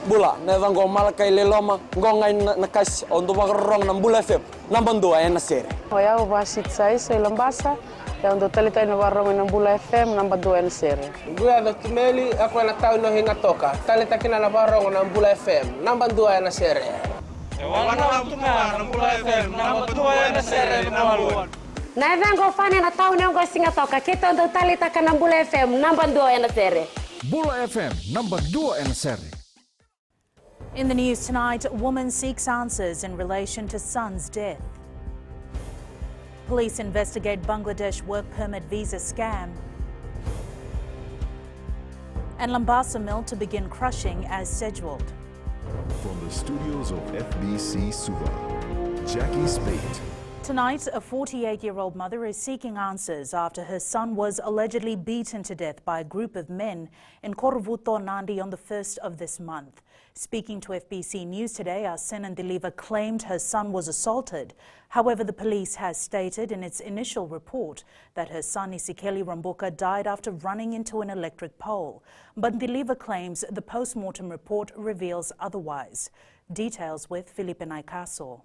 bula nevango malkai leloma ngongai nakas ondo magrong ng Bula FM number 2 na sere. Hoya ubasit sai sa Lambasa ya ondo talita ina warong ng Bula FM number 2 na sere. Guya do tumeli ako na tao no hinga toka talita kina na warong ng Bula FM number 2 na sere. Wana tunga ng Bula FM number 2 na sere number 1. Nevango fane na tao ngo singa toka kita ondo talita ka ng Bula FM number 2 na sere. Bula FM number 2 na sere. In the news tonight, woman seeks answers in relation to son's death. Police investigate Bangladesh work permit visa scam. And Lambasa mill to begin crushing as scheduled. From the studios of FBC Suva, Jackie Spade. Tonight, a 48-year-old mother is seeking answers after her son was allegedly beaten to death by a group of men in Korvuto, Nandi on the 1st of this month. Speaking to FBC News today, Arsen Deliva claimed her son was assaulted. However, the police has stated in its initial report that her son Isikeli Rambuka died after running into an electric pole. But Deliva claims the post-mortem report reveals otherwise. Details with Felipe Naikaso.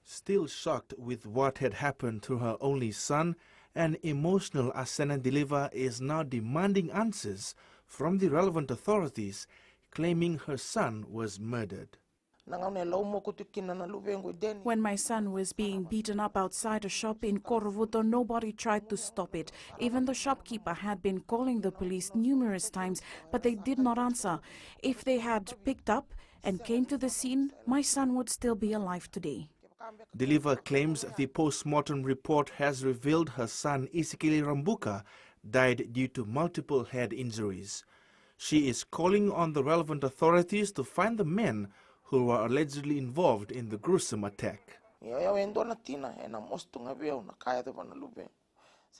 Still shocked with what had happened to her only son, an emotional Arsen Deliva is now demanding answers from the relevant authorities, claiming her son was murdered. When my son was being beaten up outside a shop in Korvuto, nobody tried to stop it. Even the shopkeeper had been calling the police numerous times, but they did not answer. If they had picked up and came to the scene, my son would still be alive today. Deliva claims the post-mortem report has revealed her son Isikeli Rambuka died due to multiple head injuries. She is calling on the relevant authorities to find the men who were allegedly involved in the gruesome attack.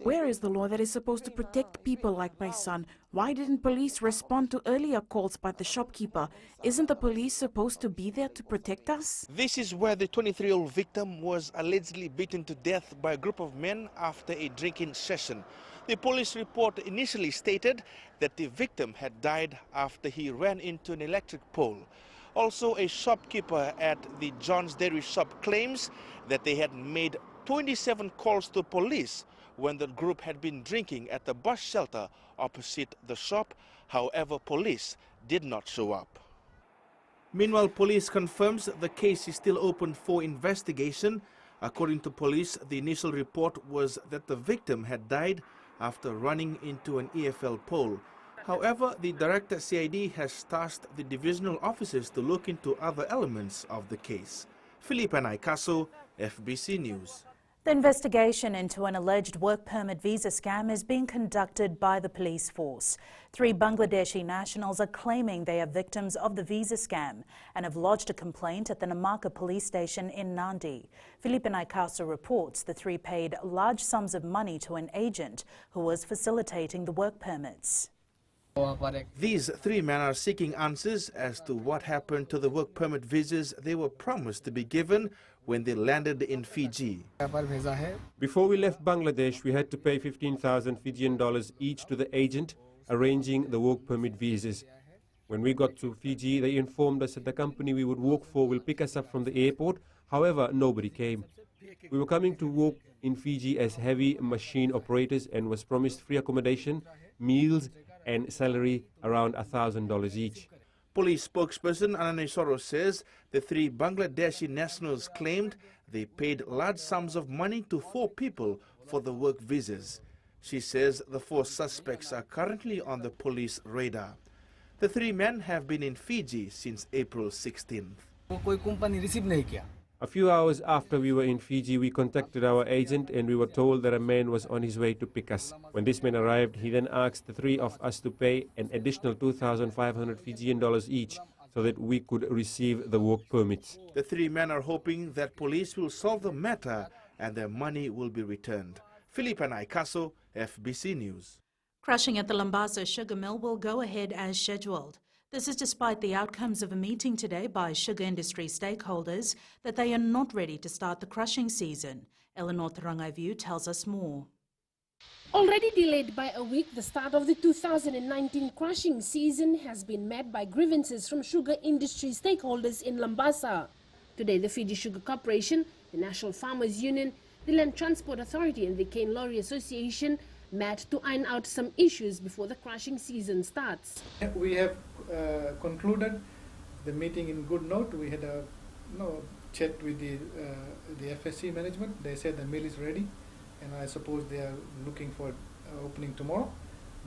Where is the law that is supposed to protect people like my son? Why didn't police respond to earlier calls by the shopkeeper? Isn't the police supposed to be there to protect us? This is where the 23-year-old victim was allegedly beaten to death by a group of men after a drinking session. The police report initially stated that the victim had died after he ran into an electric pole. Also, a shopkeeper at the John's Dairy shop claims that they had made 27 calls to police when the group had been drinking at the bus shelter opposite the shop. However, police did not show up. Meanwhile, police confirms the case is still open for investigation. According to police, the initial report was that the victim had died after running into an EFL pole. However, the director CID has tasked the divisional officers to look into other elements of the case. Felipe Naikaso, FBC News. The investigation into an alleged work permit visa scam is being conducted by the police force. 3 Bangladeshi nationals are claiming they are victims of the visa scam and have lodged a complaint at the Namaka police station in Nandi. Felipe Naikaso reports the 3 paid large sums of money to an agent who was facilitating the work permits. These 3 men are seeking answers as to what happened to the work permit visas they were promised to be given when they landed in Fiji. Before we left Bangladesh, we had to pay 15,000 Fijian dollars each to the agent arranging the work permit visas. When we got to Fiji, they informed us that the company we would work for will pick us up from the airport. However, nobody came. We were coming to work in Fiji as heavy machine operators and was promised free accommodation, meals and salary around $1,000 each. Police spokesperson Anane Soro says the 3 Bangladeshi nationals claimed they paid large sums of money to 4 people for the work visas. She says the 4 suspects are currently on the police radar. The 3 men have been in Fiji since April 16th. A few hours after we were in Fiji, we contacted our agent and we were told that a man was on his way to pick us. When this man arrived, he then asked the 3 of us to pay an additional 2,500 Fijian dollars each so that we could receive the work permits. The 3 men are hoping that police will solve the matter and their money will be returned. Felipe Naikaso, FBC News. Crushing at the Lambasa sugar mill will go ahead as scheduled. This is despite the outcomes of a meeting today by sugar industry stakeholders that they are not ready to start the crushing season. Eleanor Tarangaivu tells us more. Already delayed by a week, the start of the 2019 crushing season has been met by grievances from sugar industry stakeholders in Lambasa. Today, the Fiji Sugar Corporation, the National Farmers Union, the Land Transport Authority and the Cane Lorry Association met to iron out some issues before the crushing season starts. We have concluded the meeting in good note. We had a chat with the FSC management. They said the mill is ready, and I suppose they are looking for opening tomorrow.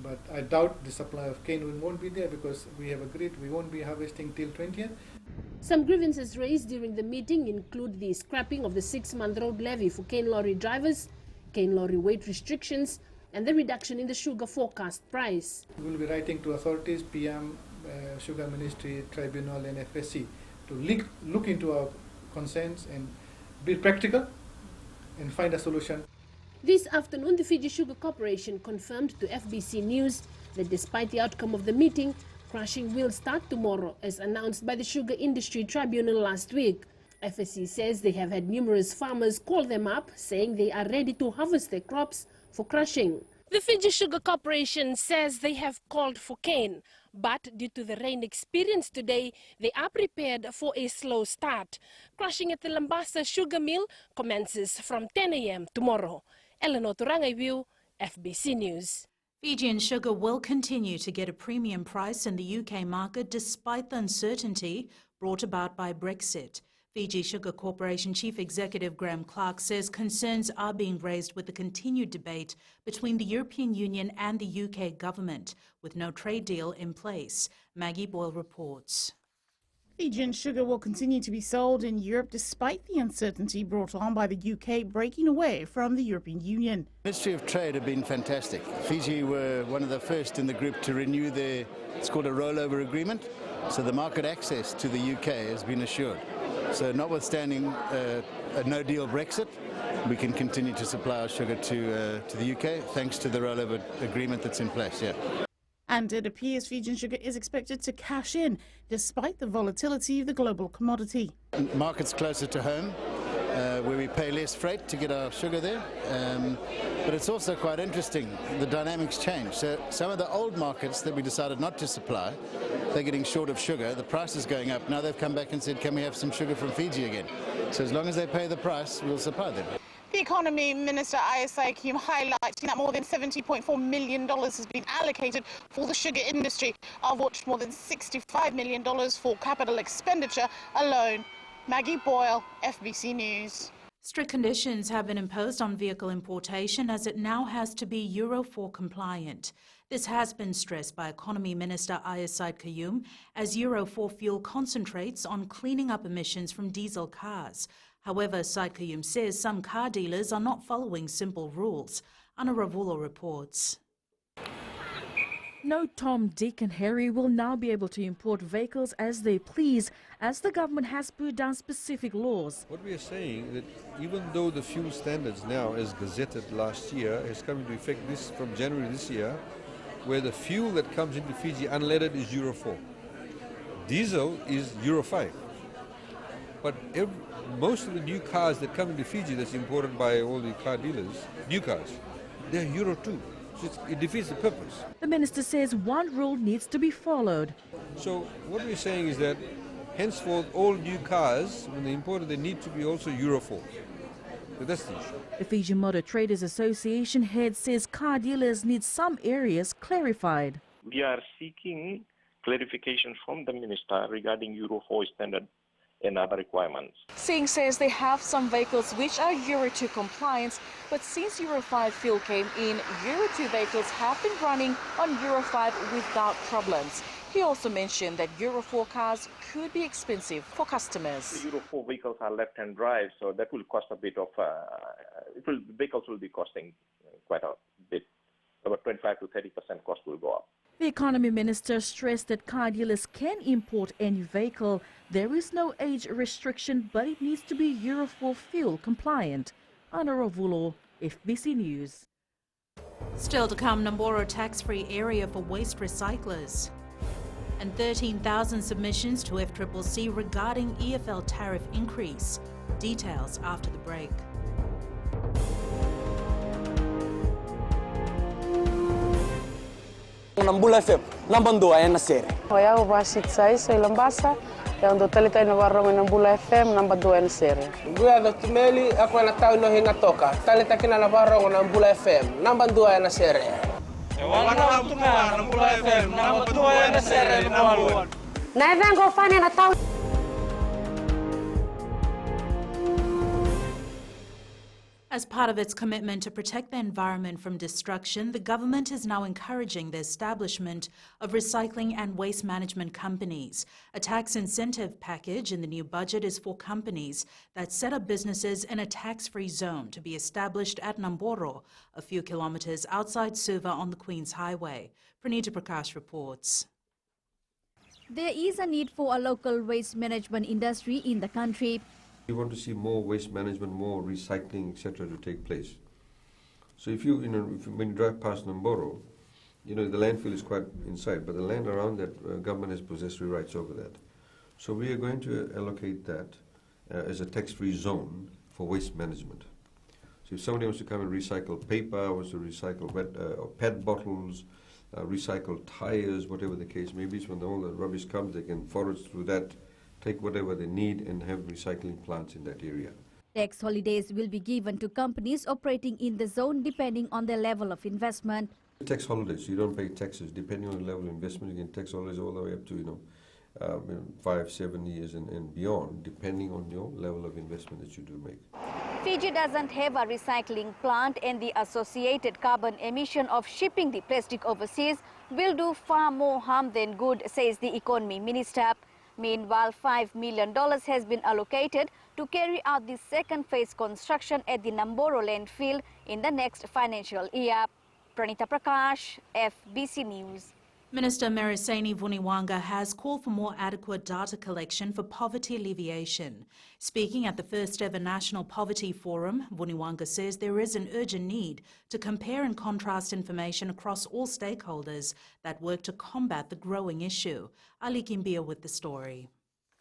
But I doubt the supply of cane won't be there because we have agreed we won't be harvesting till 20th. Some grievances raised during the meeting include the scrapping of the 6-month road levy for cane lorry drivers, cane lorry weight restrictions, and the reduction in the sugar forecast price. We will be writing to authorities, PM, Sugar Ministry, Tribunal and FSC to look into our concerns and be practical and find a solution. This afternoon, the Fiji Sugar Corporation confirmed to FBC News that despite the outcome of the meeting, crushing will start tomorrow, as announced by the Sugar Industry Tribunal last week. FSC says they have had numerous farmers call them up, saying they are ready to harvest their crops for crushing. The Fiji Sugar Corporation says they have called for cane, but due to the rain experienced today, they are prepared for a slow start. Crushing at the Lambasa Sugar Mill commences from 10 a.m. tomorrow. Eleanor Turangaiwiu, FBC News. Fijian sugar will continue to get a premium price in the UK market despite the uncertainty brought about by Brexit. Fiji Sugar Corporation Chief Executive Graham Clark says concerns are being raised with the continued debate between the European Union and the UK government, with no trade deal in place. Maggie Boyle reports. Fijian sugar will continue to be sold in Europe despite the uncertainty brought on by the UK breaking away from the European Union. Ministry of Trade have been fantastic. Fiji were one of the first in the group to renew their, it's called a rollover agreement, so the market access to the UK has been assured. So notwithstanding a no-deal Brexit, we can continue to supply our sugar to the UK thanks to the rollover agreement that's in place, yeah. And it appears Fijian sugar is expected to cash in despite the volatility of the global commodity. Markets closer to home, where we pay less freight to get our sugar there. But it's also quite interesting, the dynamics change. So some of the old markets that we decided not to supply, they're getting short of sugar, the price is going up. Now they've come back and said, can we have some sugar from Fiji again? So as long as they pay the price, we'll supply them. The Economy Minister Isai Kim highlighting that more than $70.4 million has been allocated for the sugar industry, of which more than $65 million for capital expenditure alone. Maggie Boyle, FBC News. Strict conditions have been imposed on vehicle importation as it now has to be Euro 4 compliant. This has been stressed by Economy Minister Ayaside Kayum as Euro 4 fuel concentrates on cleaning up emissions from diesel cars. However, Said Kayum says some car dealers are not following simple rules. Anna Ravulo reports. No Tom, Dick and Harry will now be able to import vehicles as they please, as the government has put down specific laws. What we are saying that even though the fuel standards now, as gazetted last year, has come into effect from January this year, where the fuel that comes into Fiji unleaded is Euro 4. Diesel is Euro 5. But most of the new cars that come into Fiji that's imported by all the car dealers, new cars, they're Euro 2. So it defeats the purpose. The minister says one rule needs to be followed. So what we're saying is that henceforth all new cars, when they're imported, they need to be also Euro 4. So that's the issue. The Fiji Motor Traders Association head says car dealers need some areas clarified. We are seeking clarification from the minister regarding Euro 4 standard and other requirements. Singh says they have some vehicles which are Euro 2 compliant, but since Euro 5 fuel came in, Euro 2 vehicles have been running on Euro 5 without problems. He also mentioned that Euro 4 cars could be expensive for customers. The Euro 4 vehicles are left-hand drive, so that will cost a bit of, vehicles will be costing quite a bit, about 25 to 30% cost will go up. The Economy Minister stressed that car dealers can import any vehicle. There is no age restriction, but it needs to be Euro 4 fuel compliant. Anna Ravulo, FBC News. Still to come, Namboro tax-free area for waste recyclers. And 13,000 submissions to FCCC regarding EFL tariff increase. Details after the break. ng Bula FM number 2 na sere. Oya ubasit sai sa Ilambasa, yung talita na warong ng Bula FM number 2 na sere. Guya do tumeli ako na tao no hinga toka. Talita kina na warong ng Bula FM number 2 na sere. Wana tunga ng Bula FM number 2 na sere lumaluan. Na vengo fane na tao. As part of its commitment to protect the environment from destruction, the government is now encouraging the establishment of recycling and waste management companies. A tax incentive package in the new budget is for companies that set up businesses in a tax-free zone to be established at Namboro, a few kilometres outside Suva on the Queen's Highway. Pranita Prakash reports. There is a need for a local waste management industry in the country. We want to see more waste management, more recycling, etc. to take place. So if you, when you drive past Namboro, the landfill is quite inside, but the land around that, government has possessory rights over that. So we are going to allocate that as a tax-free zone for waste management. So if somebody wants to come and recycle paper, wants to recycle PET bottles, recycle tires, whatever the case may be, so when all the rubbish comes, they can forage through that, take whatever they need and have recycling plants in that area. Tax holidays will be given to companies operating in the zone depending on their level of investment. Tax holidays, you don't pay taxes. Depending on the level of investment, you can tax holidays all the way up to 5, 7 years and beyond, depending on your level of investment that you do make. Fiji doesn't have a recycling plant, and the associated carbon emission of shipping the plastic overseas will do far more harm than good, says the Economy Minister. Meanwhile, $5 million has been allocated to carry out the second phase construction at the Namboro landfill in the next financial year. Pranita Prakash, FBC News. Minister Meriseni Vuniwanga has called for more adequate data collection for poverty alleviation. Speaking at the first ever National Poverty Forum, Vuniwanga says there is an urgent need to compare and contrast information across all stakeholders that work to combat the growing issue. Ali Kimbia with the story.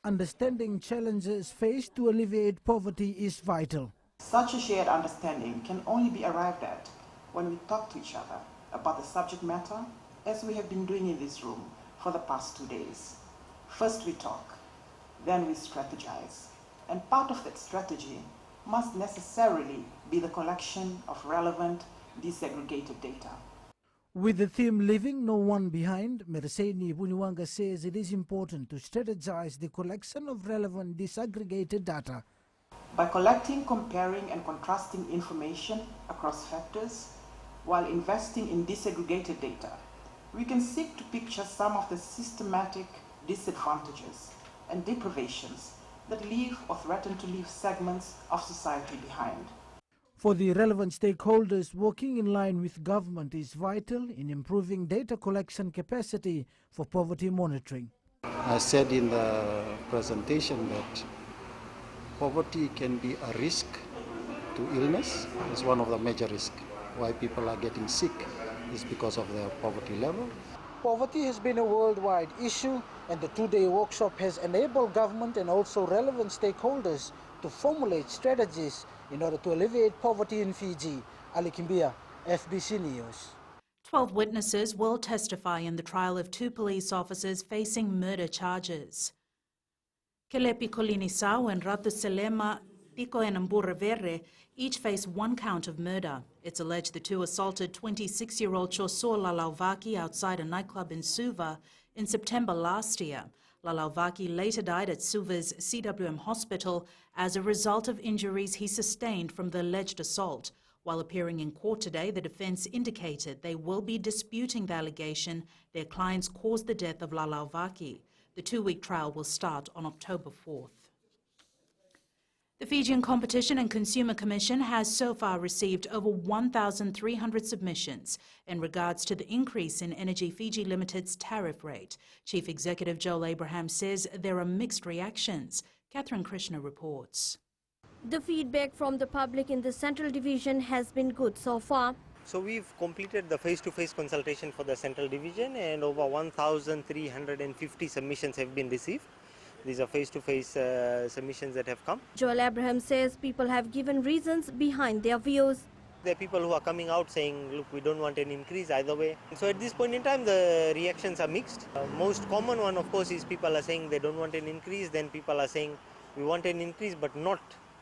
Understanding challenges faced to alleviate poverty is vital. Such a shared understanding can only be arrived at when we talk to each other about the subject matter, as we have been doing in this room for the past 2 days. First we talk, then we strategize. And part of that strategy must necessarily be the collection of relevant, disaggregated data. With the theme Leaving No One Behind, Meriseni Vuniwanga says it is important to strategize the collection of relevant, disaggregated data. By collecting, comparing, and contrasting information across factors, while investing in disaggregated data, we can seek to picture some of the systematic disadvantages and deprivations that leave or threaten to leave segments of society behind. For the relevant stakeholders, working in line with government is vital in improving data collection capacity for poverty monitoring. I said in the presentation that poverty can be a risk to illness. It's one of the major risks. Why people are getting sick is because of their poverty level. Poverty has been a worldwide issue, and the two-day workshop has enabled government and also relevant stakeholders to formulate strategies in order to alleviate poverty in Fiji. Ali Kimbia, FBC News. 12 witnesses will testify in the trial of 2 police officers facing murder charges. Kelepi Kolinisau and Ratu Selema Tiko Enambura each face 1 count of murder. It's alleged the 2 assaulted 26-year-old Choso Lalauvaki outside a nightclub in Suva in September last year. Lalauvaki later died at Suva's CWM hospital as a result of injuries he sustained from the alleged assault. While appearing in court today, the defense indicated they will be disputing the allegation their clients caused the death of Lalauvaki. The 2-week trial will start on October 4th. The Fijian Competition and Consumer Commission has so far received over 1,300 submissions in regards to the increase in Energy Fiji Limited's tariff rate. Chief Executive Joel Abraham says there are mixed reactions. Catherine Krishna reports. The feedback from the public in the Central Division has been good so far. So we've completed the face-to-face consultation for the Central Division, and over 1,350 submissions have been received. These are face-to-face submissions that have come. Joel Abraham says people have given reasons behind their views. There are people who are coming out saying, look, we don't want an increase either way. So at this point in time, the reactions are mixed. Most common one, of course, is people are saying they don't want an increase. Then people are saying we want an increase, but not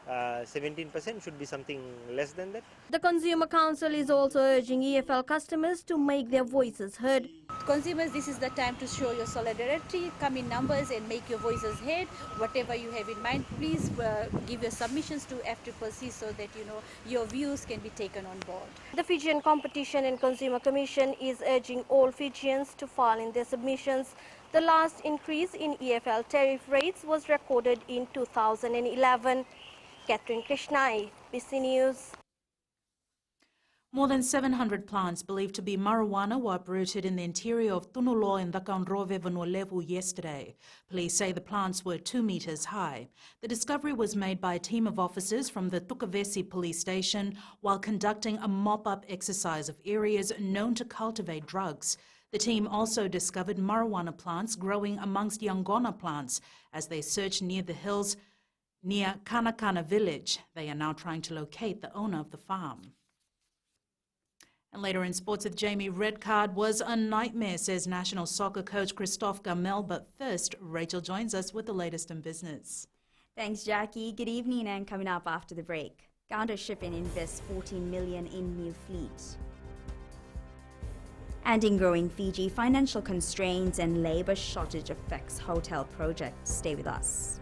17%, should be something less than that. The Consumer Council is also urging EFL customers to make their voices heard. Consumers, this is the time to show your solidarity, come in numbers and make your voices heard. Whatever you have in mind, please give your submissions to FBC so that your views can be taken on board. The Fijian Competition and Consumer Commission is urging all Fijians to file in their submissions. The last increase in EFL tariff rates was recorded in 2011. Catherine Krishnai, FBC News. More than 700 plants believed to be marijuana were uprooted in the interior of Tunulo in the Kaunrove Vanuatu yesterday. Police say the plants were 2 meters high. The discovery was made by a team of officers from the Tukavesi police station while conducting a mop-up exercise of areas known to cultivate drugs. The team also discovered marijuana plants growing amongst Yangona plants as they searched near the hills near Kanakana village. They are now trying to locate the owner of the farm. And later in sports with Jamie, red card was a nightmare, says national soccer coach Christophe Gamel. But first, Rachel joins us with the latest in business. Thanks, Jackie. Good evening, and coming up after the break. Gander Shipping invests $14 million in new fleet. And in growing Fiji, financial constraints and labour shortage affects hotel projects. Stay with us.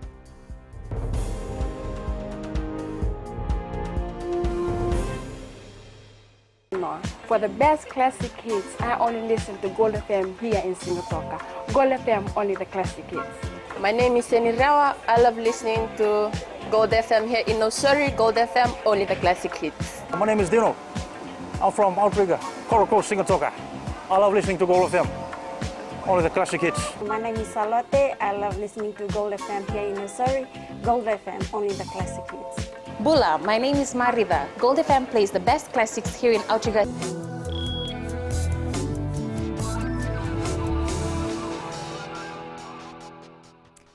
For the best classic hits, I only listen to Gold FM here in Singapore. Gold FM, only the classic hits. My name is Seni Rawa. I love listening to Gold FM here in Nosuri. Gold FM, only the classic hits. My name is Dino. I'm from Outrigger, Coral Coast, Singapore. I love listening to Gold FM, only the classic hits. My name is Salote. I love listening to Gold FM here in Nosuri. Gold FM, only the classic hits. Bula, my name is Marida. Gold FM plays the best classics here in Outrigger.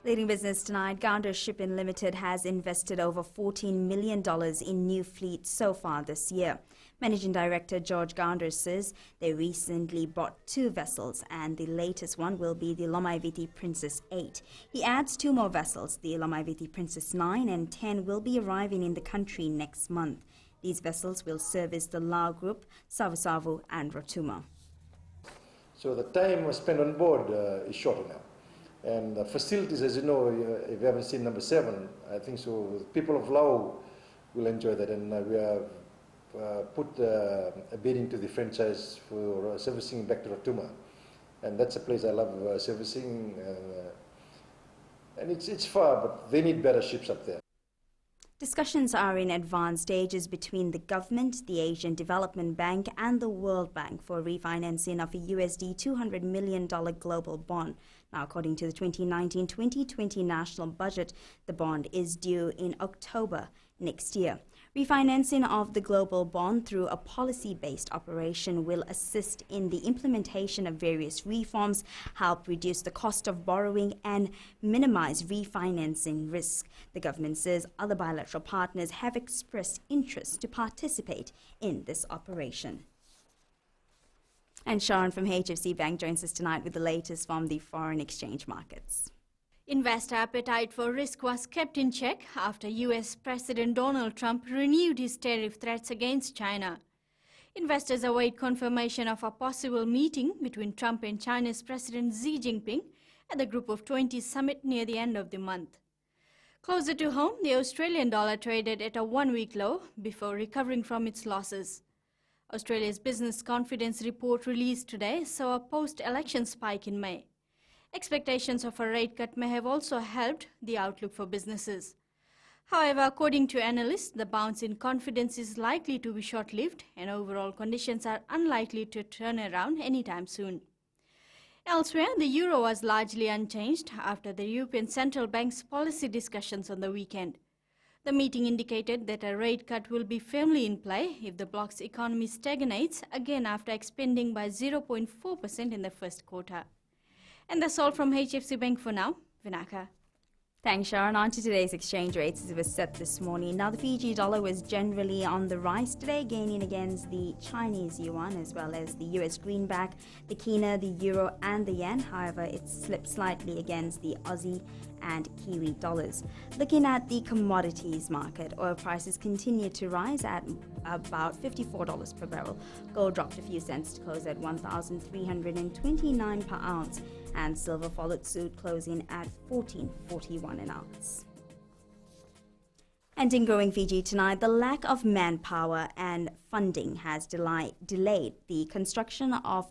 Leading business tonight, Gander Shipping Limited has invested over $14 million in new fleet so far this year. Managing Director George Gander says they recently bought 2 vessels and the latest one will be the Lomaiviti Princess 8. He adds 2 more vessels, the Lomaiviti Princess 9 and 10 will be arriving in the country next month. These vessels will service the Lao Group, Savu and Rotuma. So the time spent on board is shorter now. And the facilities, as you know, if you haven't seen number 7, I think so the people of Lao will enjoy that. And we have put a bid into the franchise for servicing back to Rotuma. And that's a place I love servicing. And it's far, but they need better ships up there. Discussions are in advanced stages between the government, the Asian Development Bank and the World Bank for refinancing of a USD $200 million global bond. Now, according to the 2019-2020 national budget, the bond is due in October next year. Refinancing of the global bond through a policy-based operation will assist in the implementation of various reforms, help reduce the cost of borrowing and minimize refinancing risk. The government says other bilateral partners have expressed interest to participate in this operation. And Sharon from HFC Bank joins us tonight with the latest from the foreign exchange markets. Investor appetite for risk was kept in check after US President Donald Trump renewed his tariff threats against China. Investors await confirmation of a possible meeting between Trump and China's President Xi Jinping at the Group of 20 summit near the end of the month. Closer to home, the Australian dollar traded at a one-week low before recovering from its losses. Australia's business confidence report released today saw a post-election spike in May. Expectations of a rate cut may have also helped the outlook for businesses. However, according to analysts, the bounce in confidence is likely to be short-lived and overall conditions are unlikely to turn around anytime soon. Elsewhere, the euro was largely unchanged after the European Central Bank's policy discussions on the weekend. The meeting indicated that a rate cut will be firmly in play if the bloc's economy stagnates again after expanding by 0.4% in the first quarter. And that's all from HFC Bank for now. Vinaka. Thanks, Sharon. On to today's exchange rates as it was set this morning. Now, the Fiji dollar was generally on the rise today, gaining against the Chinese yuan as well as the US greenback, the kina, the euro, and the yen. However, it slipped slightly against the Aussie and Kiwi dollars. Looking at the commodities market, oil prices continue to rise at about $54 per barrel. Gold dropped a few cents to close at $1,329 per ounce, and silver followed suit, closing at $14.41 an ounce. And in growing Fiji tonight, the lack of manpower and funding has delayed the construction of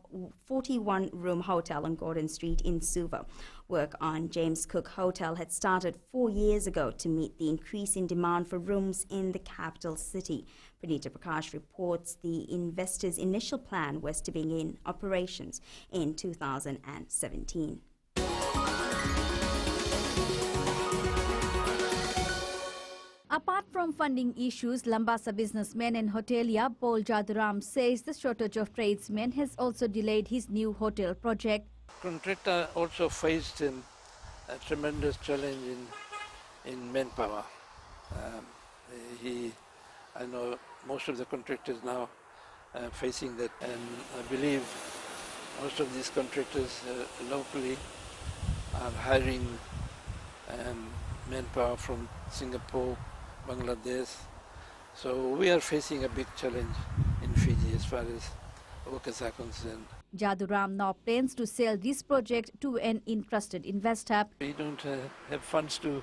41-room hotel on Gordon Street in Suva. Work on James Cook Hotel had started 4 years ago to meet the increase in demand for rooms in the capital city. Pranita Prakash reports the investors' initial plan was to begin operations in 2017. Apart from funding issues, Lambasa businessman and hotelier Paul Jaduram says the shortage of tradesmen has also delayed his new hotel project. Contractor also faced a tremendous challenge in manpower. I know most of the contractors now are facing that, and I believe most of these contractors locally are hiring manpower from Singapore, Bangladesh. So we are facing a big challenge in Fiji as far as workers are concerned. Jaduram now plans to sell this project to an interested investor. We don't have funds to,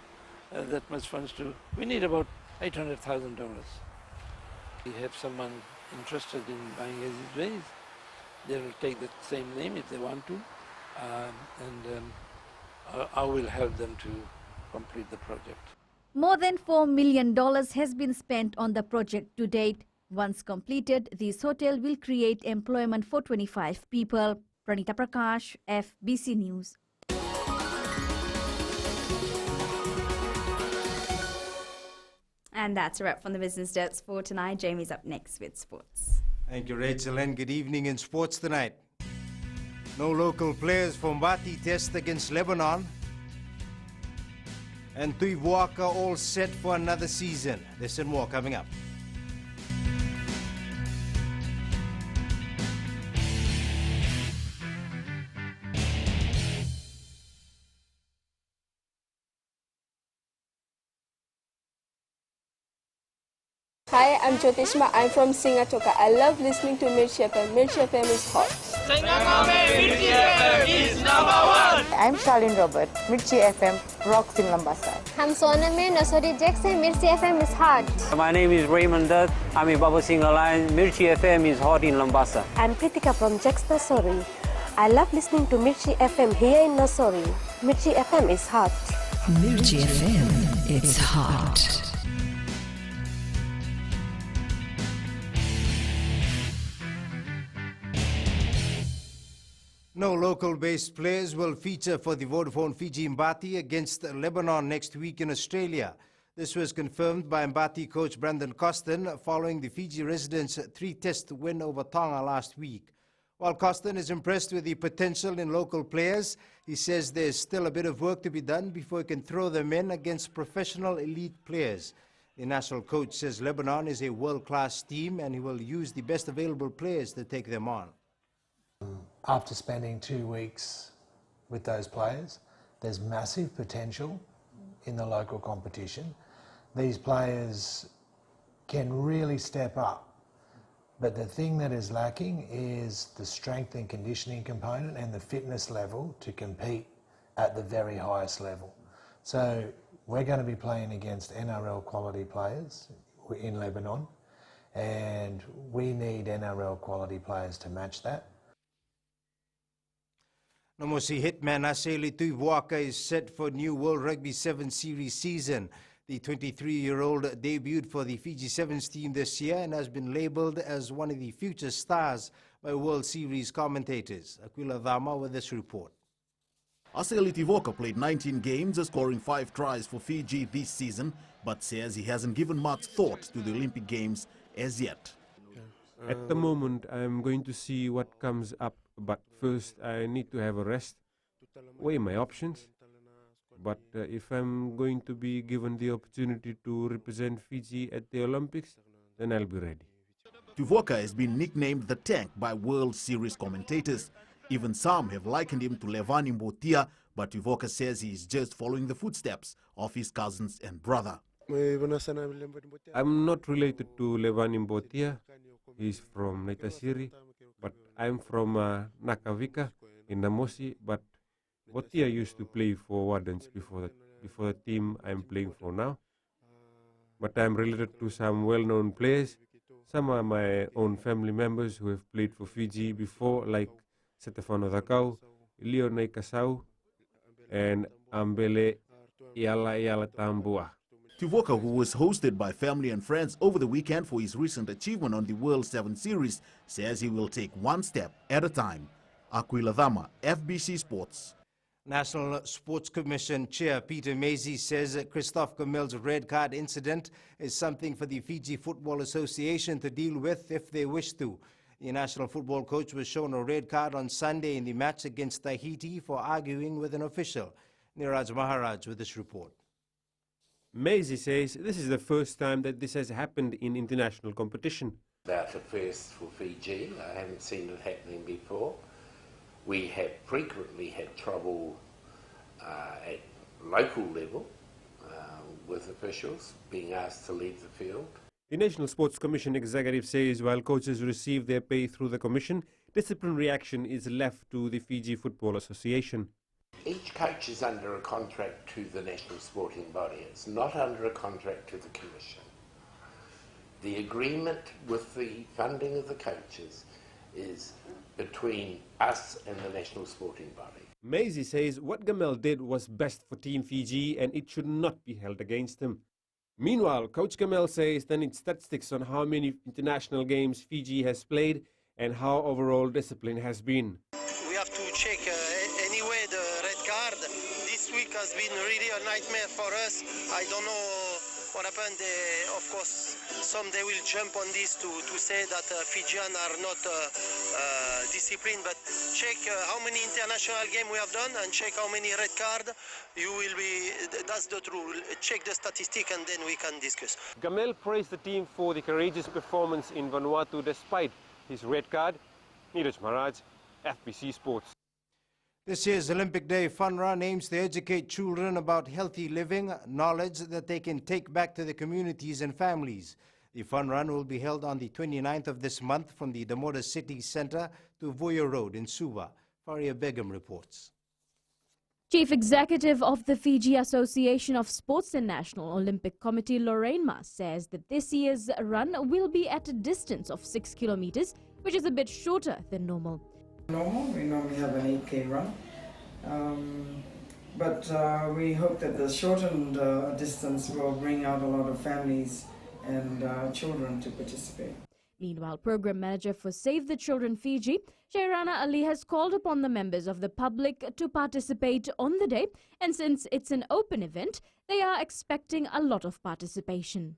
that much funds to, we need about $800,000. We have someone interested in buying as it ways. They will take the same name if they want to, and I will help them to complete the project. More than $4 million has been spent on the project to date. Once completed, this hotel will create employment for 25 people. Pranita Prakash, FBC News. And that's a wrap from the Business Desk for tonight. Jamie's up next with sports. Thank you, Rachel, and good evening in sports tonight. No local players from Mbati test against Lebanon. And Tuivuaka all set for another season. This and more coming up. Hi, I'm Jyotishma. I'm from Singatoka. I love listening to Mirchi FM. Mirchi FM is hot. Mirchi FM is #1. I'm Charlene Robert. Mirchi FM rocks in Lambasa. I'm Soname Nasori Jackson. Mirchi FM is hot. My name is Raymond Dutt. I'm a Baba Singh Alliance. Mirchi FM is hot in Lambasa. I'm Kritika from Jax Nasori. I love listening to Mirchi FM here in Nasori. Mirchi FM is hot. Mirchi FM, it's hot. No local-based players will feature for the Vodafone Fiji Mbati against Lebanon next week in Australia. This was confirmed by Mbati coach Brandon Costin following the Fiji residents' 3-test win over Tonga last week. While Costin is impressed with the potential in local players, he says there's still a bit of work to be done before he can throw them in against professional elite players. The national coach says Lebanon is a world-class team and he will use the best available players to take them on. After spending 2 weeks with those players, there's massive potential in the local competition. These players can really step up, but the thing that is lacking is the strength and conditioning component and the fitness level to compete at the very highest level. So we're going to be playing against NRL quality players in Lebanon, and we need NRL quality players to match that. Nomosi hitman Aseli Tuivuaka is set for new World Rugby 7 Series season. The 23-year-old debuted for the Fiji Sevens team this year and has been labelled as one of the future stars by World Series commentators. Aquila Dhama with this report. Aseli Tuivuaka played 19 games, scoring 5 tries for Fiji this season, but says he hasn't given much thought to the Olympic Games as yet. At the moment, I'm going to see what comes up, but first I need to have a rest, weigh my options, But if I'm going to be given the opportunity to represent Fiji at the Olympics, then I'll be ready. Tuvoka has been nicknamed the Tank by World Series commentators. Even some have likened him to Levani Mbotia, but Tuvoka says he is just following the footsteps of his cousins and brother. I'm not related to Levani Mbotia. He's from Naitasiri, but I'm from Nakavika in Namosi. But Mbotia used to play for Wardens before the team I'm playing for now. But I'm related to some well-known players. Some are my own family members who have played for Fiji before, like Stefano Dakau, Leonai Kasau, and Ambele Iala Tambua. Tuvoka, who was hosted by family and friends over the weekend for his recent achievement on the World 7 Series, says he will take one step at a time. Aquila Dhama, FBC Sports. National Sports Commission Chair Peter Maisy says that Christophe Gamel's red card incident is something for the Fiji Football Association to deal with if they wish to. The national football coach was shown a red card on Sunday in the match against Tahiti for arguing with an official. Niraj Maharaj with this report. Maisy says this is the first time that this has happened in international competition. About the first for Fiji. I haven't seen it happening before. We have frequently had trouble at local level with officials being asked to leave the field. The National Sports Commission executive says while coaches receive their pay through the commission, disciplinary action is left to the Fiji Football Association. Each coach is under a contract to the national sporting body. It's not under a contract to the commission. The agreement with the funding of the coaches is between us and the national sporting body. Maisy says what Gamel did was best for Team Fiji and it should not be held against him. Meanwhile, Coach Gamel says there need statistics on how many international games Fiji has played and how overall discipline has been. We have to check anyway the red card. This week has been really a nightmare for us. I don't know what happened. Of course, some they will jump on this to say that Fijians are not disciplined, but check how many international games we have done and check how many red card. You will be, that's the truth. Check the statistic and then we can discuss. Gamel praised the team for the courageous performance in Vanuatu despite his red card. Niraj Maharaj, FBC Sports. This year's Olympic Day Fun Run aims to educate children about healthy living, knowledge that they can take back to their communities and families. The Fun Run will be held on the 29th of this month from the Damoda City Centre to Vuya Road in Suva. Faria Begum reports. Chief Executive of the Fiji Association of Sports and National Olympic Committee, Lorraine Ma, says that this year's run will be at a distance of 6 kilometers, which is a bit shorter than normal. We normally have an 8K run, but we hope that the shortened distance will bring out a lot of families and children to participate. Meanwhile, Program Manager for Save the Children Fiji, Shairana Ali, has called upon the members of the public to participate on the day, and since it's an open event, they are expecting a lot of participation.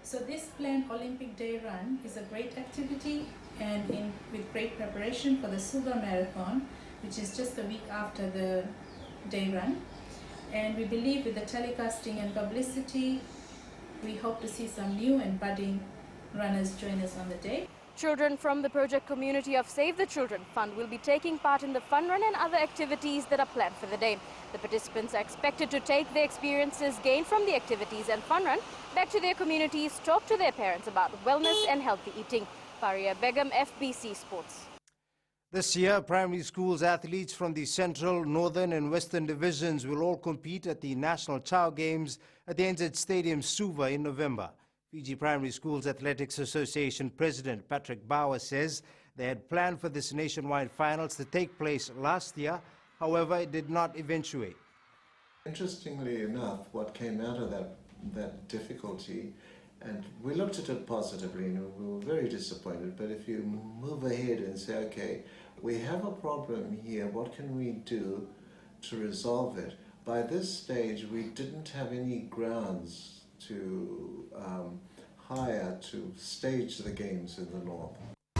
So this planned Olympic Day run is a great activity and with great preparation for the Suva Marathon, which is just a week after the day run. And we believe with the telecasting and publicity, we hope to see some new and budding runners join us on the day. Children from the project community of Save the Children Fund will be taking part in the fun run and other activities that are planned for the day. The participants are expected to take the experiences gained from the activities and fun run back to their communities, talk to their parents about wellness and healthy eating. Faria Begum, FBC Sports. This year, primary schools athletes from the Central, Northern and Western divisions will all compete at the National Chow Games at the NZ Stadium Suva in November. Fiji Primary Schools Athletics Association President Patrick Bauer says they had planned for this nationwide finals to take place last year. However, it did not eventuate. Interestingly enough, what came out of that difficulty, and we looked at it positively, and we were very disappointed, but if you move ahead and say, okay, we have a problem here, what can we do to resolve it? By this stage, we didn't have any grounds to hire to stage the games in the north.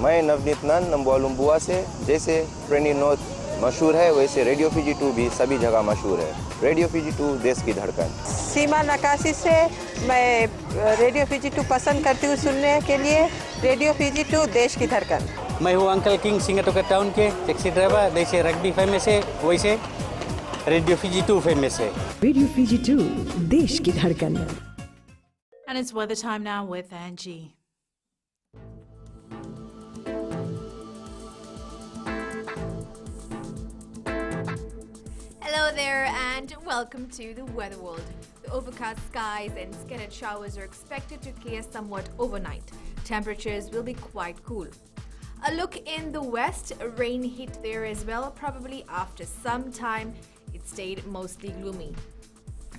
मैं नवनीत नंद नंबुआ लुम्बुआ से। जैसे trainee note मशहूर है वैसे radio Fiji 2 भी सभी जगह मशहूर है। रेडियो फिजी 2 देश की धड़कन। सीमा नकाशी से मैं रेडियो फिजी 2 पसंद करती हूँ सुनने के लिए। रेडियो फिजी 2 देश की धड़कन। मैं हूँ अंकल किंग सिंगाटोका टाउन के टैक्सी ड्राइवर। जैसे रग्बी फेमस है वैसे रेडियो फिजी 2 फेमस है। रेडियो फिजी 2 देश की धड़कन। And it's weather time now with Angie. Hello there and welcome to the Weather World. The overcast skies and scattered showers are expected to clear somewhat overnight. Temperatures will be quite cool. A look in the west, rain hit there as well. Probably after some time, it stayed mostly gloomy.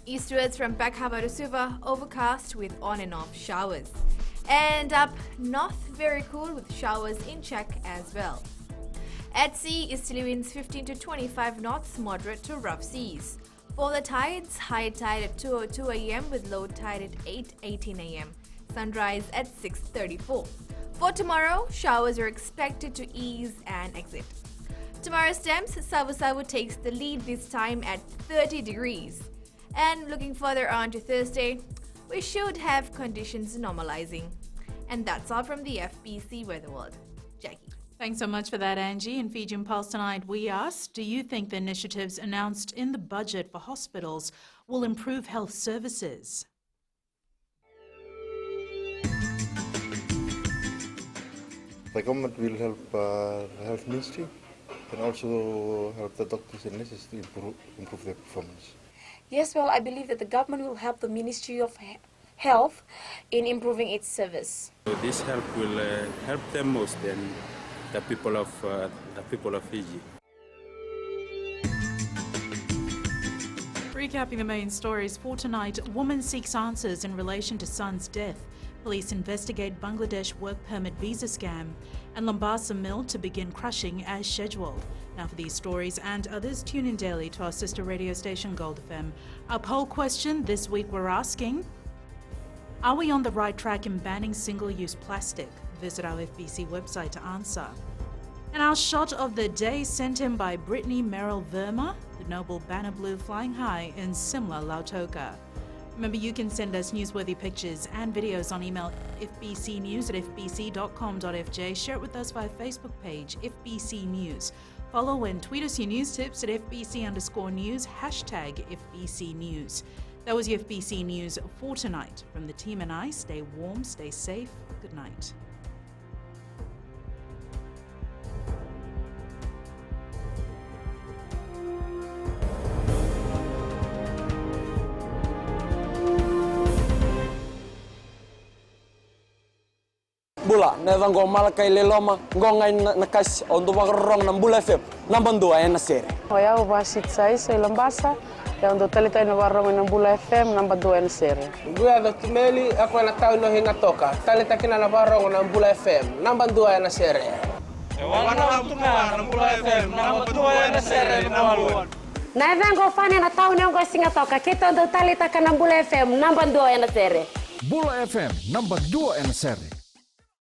Eastwards from Bakhava to Suva, overcast with on and off showers. And up north, very cool with showers in check as well. At sea, easterly winds 15 to 25 knots, moderate to rough seas. For the tides, high tide at 2:02 a.m. with low tide at 8:18 a.m. Sunrise at 6:34. For tomorrow, showers are expected to ease and exit. Tomorrow's temps, Savu Savu takes the lead this time at 30 degrees. And looking further on to Thursday, we should have conditions normalizing. And that's all from the FBC Weather World. Jackie. Thanks so much for that, Angie. In Fiji Pulse tonight, we asked, do you think the initiatives announced in the budget for hospitals will improve health services? The government will help the health ministry and also help the doctors and nurses to improve their performance. Yes, well, I believe that the government will help the Ministry of Health in improving its service. So this help will help them most and the people of Fiji. Recapping the main stories for tonight, woman seeks answers in relation to son's death. Police investigate Bangladesh work permit visa scam, and Lambasa mill to begin crushing as scheduled. Now for these stories and others, tune in daily to our sister radio station Gold FM. Our poll question this week we're asking, are we on the right track in banning single-use plastic? Visit our FBC website to answer. And our shot of the day sent in by Brittany Merrill Verma, the noble banner blue flying high in Simla, Lautoka. Remember, you can send us newsworthy pictures and videos on email fbcnews@fbc.com.fj. Share it with us via Facebook page, FBC News. Follow and tweet us your news tips at FBC_news, #FBC News. That was your FBC News for tonight. From the team and I, stay warm, stay safe, good night. Bula, neva ngo malakai leloma, ngo ngai nakas ondo wakarong ng Bula FM, nambang 2 na sere. Hoya ubasit sai Lambasa, ya ondo talita na warong ng Bula FM, nambang 2 na sere. Gua do tumeli ako na tao no hinga toka, talita kina na warong ng Bula FM, nambang 2 na sere. Wana tunga ng Bula FM, nambang 2 na sere nawaluan. Neva ngo fani na tao ngo singa toka, kita ondo talita ka ng Bula FM, nambang 2 na sere. Bula FM, nambang 2 na sere.